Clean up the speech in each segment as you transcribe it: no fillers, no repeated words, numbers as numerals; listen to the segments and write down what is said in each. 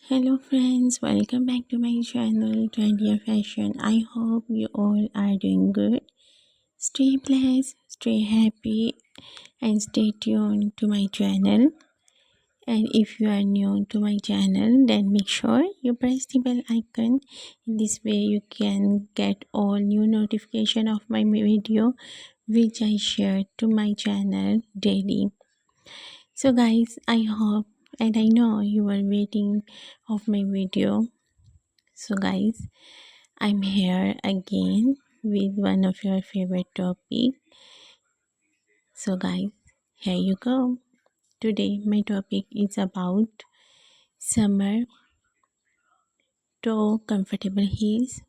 Hello friends, welcome back to my channel Trendy Fashion. I hope you all are doing good. Stay blessed, stay happy and stay tuned to my channel. And if you are new to my channel, then make sure you press the bell icon. In this way you can get all new notification of my video which I share to my channel daily. So guys, I hope and I know you are waiting of my video. So guys, I'm here again with one of your favorite topic. So guys, here you go. Today my topic is about summer toe comfortable heels.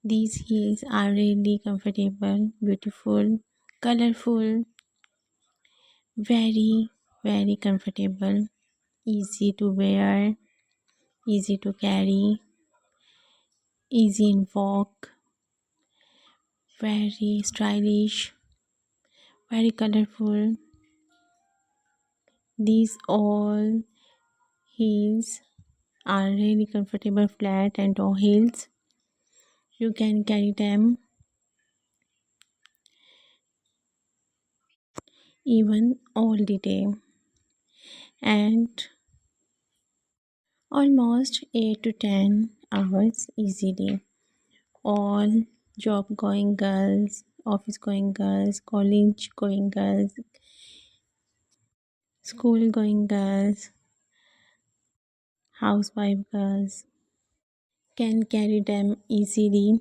These heels are really comfortable, beautiful, colorful, very very comfortable, easy to wear, easy to carry, easy in walk, very stylish, very colorful. These all heels are really comfortable, flat and tall heels. You can carry them even all the day and almost 8 to 10 hours easily. All job going girls, office going girls, college going girls, school going girls, housewife girls can carry them easily.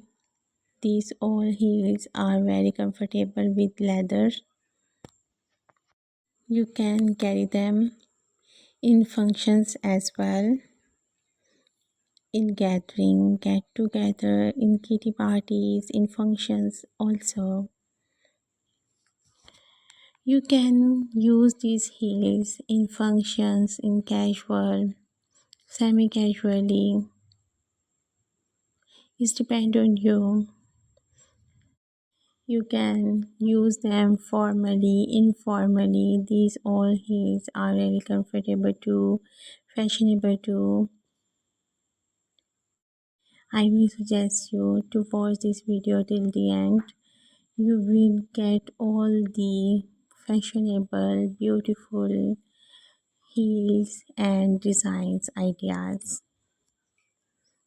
These all heels are very comfortable with leather. You can carry them in functions as well, in gathering, get together, in kitty parties, in functions also. You can use these heels in functions, in casual, semi-casually. It depends on you. You can use them formally, informally. These all heels are really comfortable too, fashionable too. I will suggest you to watch this video till the end. You will get all the fashionable, beautiful heels and designs ideas.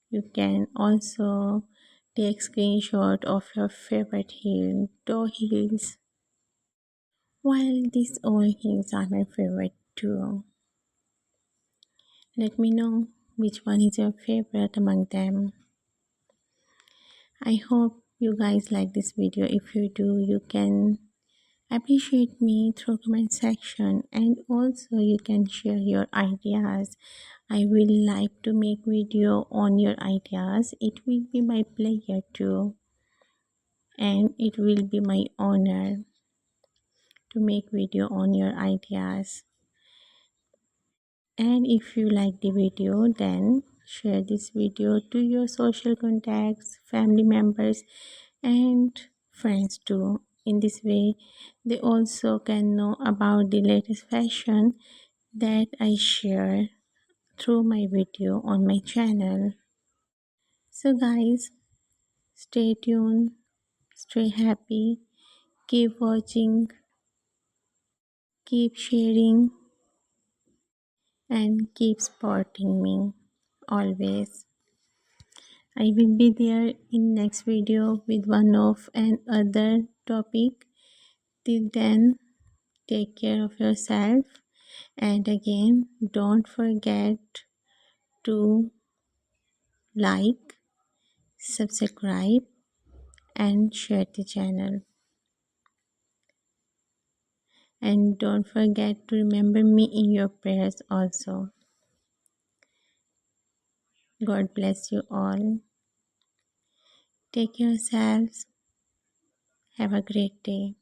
You can also take screenshot of your favorite heel, toe heels. While these all heels are my favorite too. Let me know which one is your favorite among them. I hope you guys like this video. If you do, you can appreciate me through comment section, and also you can share your ideas. I will like to make video on your ideas. It will be my pleasure too, and it will be my honor to make video on your ideas. And if you like the video, then share this video to your social contacts, family members and friends too. In this way they also can know about the latest fashion that I share through my video on my channel. So guys, stay tuned, stay happy, keep watching, keep sharing and keep supporting me always. I will be there in next video with one of another topic. Till then, take care of yourself, and again don't forget to like, subscribe and share the channel, and don't forget to remember me in your prayers also. God bless you all. Take care yourselves. Have a great day.